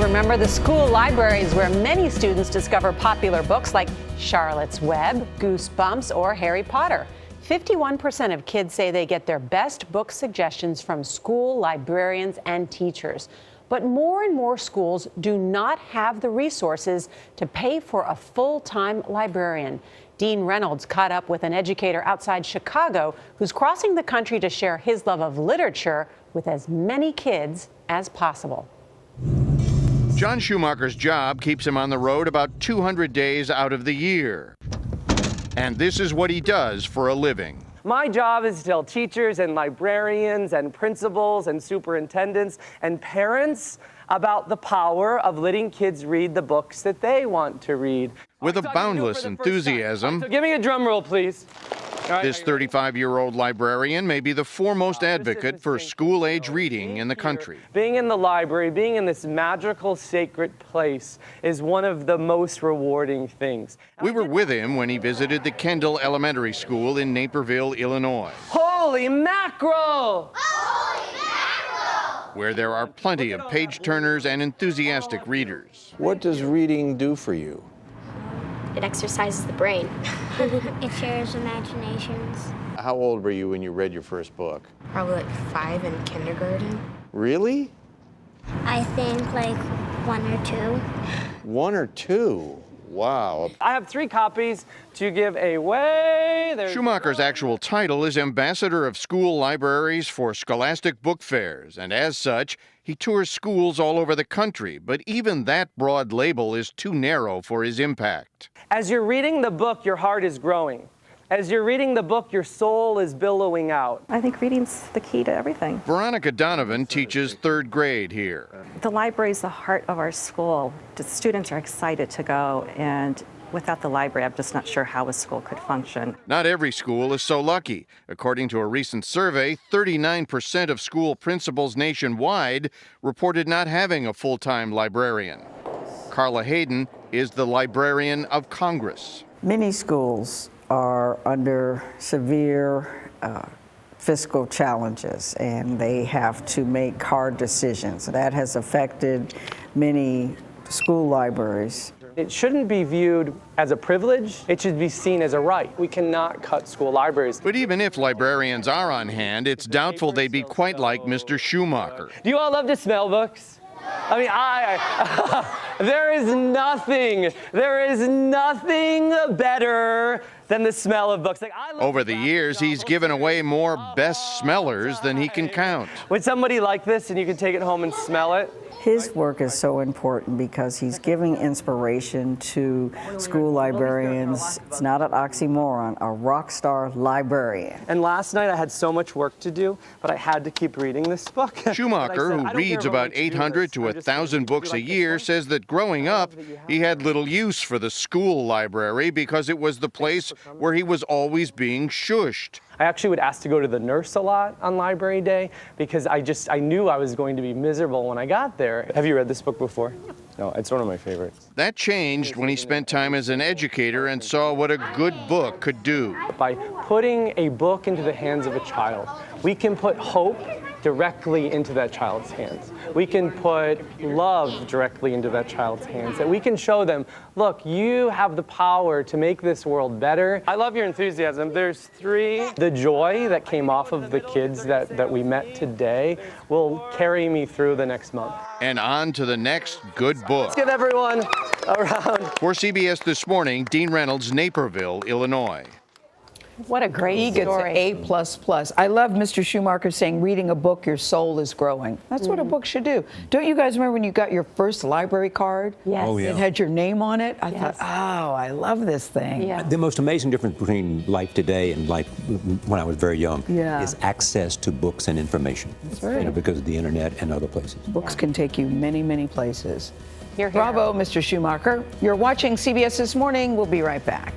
remember the school libraries where many students discover popular books like Charlotte's Web, Goosebumps, or Harry Potter. 51% of kids say they get their best book suggestions from school librarians and teachers. But more and more schools do not have the resources to pay for a full-time librarian. Dean Reynolds caught up with an educator outside Chicago who's crossing the country to share his love of literature with as many kids as possible. John Schumacher's job keeps him on the road about 200 days out of the year. And this is what he does for a living. My job is to tell teachers and librarians and principals and superintendents and parents about the power of letting kids read the books that they want to read. With a boundless enthusiasm, So give me a drum roll, please. this 35-year-old librarian may be the foremost advocate for school-age reading in the country. Being in the library, being in this magical, sacred place is one of the most rewarding things. We were with him when he visited the Kendall Elementary School in Naperville, Illinois, Holy mackerel! where there are plenty of page-turners and enthusiastic readers. What does reading do for you? It exercises the brain. It shares imaginations. How old were you when you read your first book? Probably like 5 in kindergarten. Really? I think like 1 or 2. 1 or 2? Wow. I have 3 copies to give away. Schumacher's actual title is Ambassador of School Libraries for Scholastic Book Fairs, and as such, he tours schools all over the country, but even that broad label is too narrow for his impact. As you're reading the book, your heart is growing. As you're reading the book, your soul is billowing out. I think reading's the key to everything. Veronica Donovan teaches 3rd grade here. The library is the heart of our school. The students are excited to go, and without the library, I'm just not sure how a school could function. Not every school is so lucky. According to a recent survey, 39% of school principals nationwide reported not having a full-time librarian. Carla Hayden is the Librarian of Congress. Many schools are under severe fiscal challenges, and they have to make hard decisions. That has affected many school libraries. It shouldn't be viewed as a privilege. It should be seen as a right. We cannot cut school libraries. But even if librarians are on hand, it's doubtful they'd be quite like Mr. Schumacher. Do you all love to smell books? I mean, there is nothing better than the smell of books. Over the years, he's given away more best smellers than he can count. Would somebody like this and you can take it home and smell it? His work is so important because he's giving inspiration to school librarians. It's not an oxymoron, a rock star librarian. And last night I had so much work to do, but I had to keep reading this book. Schumacher, who reads about 800 to 1,000 books a year, says that growing up, he had little use for the school library because it was the place where he was always being shushed. I actually would ask to go to the nurse a lot on library day because I knew I was going to be miserable when I got there. Have you read this book before? No, it's one of my favorites. That changed when he spent time as an educator and saw what a good book could do. By putting a book into the hands of a child, we can put hope directly into that child's hands. We can put love directly into that child's hands. And we can show them, look, you have the power to make this world better. I love your enthusiasm. There's 3. The joy that came off of the kids that we met today will carry me through the next month. And on to the next good book. Let's give everyone a round. For CBS This Morning, Dean Reynolds, Naperville, Illinois. What a great He gets story. A++. I love Mr. Schumacher saying, reading a book, your soul is growing. That's what a book should do. Don't you guys remember when you got your first library card? Yes. Oh, yeah. It had your name on it? I Yes. thought, oh, I love this thing. Yeah. The most amazing difference between life today and life when I was very young is access to books and information. That's right. You know, because of the internet and other places. Books can take you many, many places. You're here. Bravo, Mr. Schumacher. You're watching CBS This Morning. We'll be right back.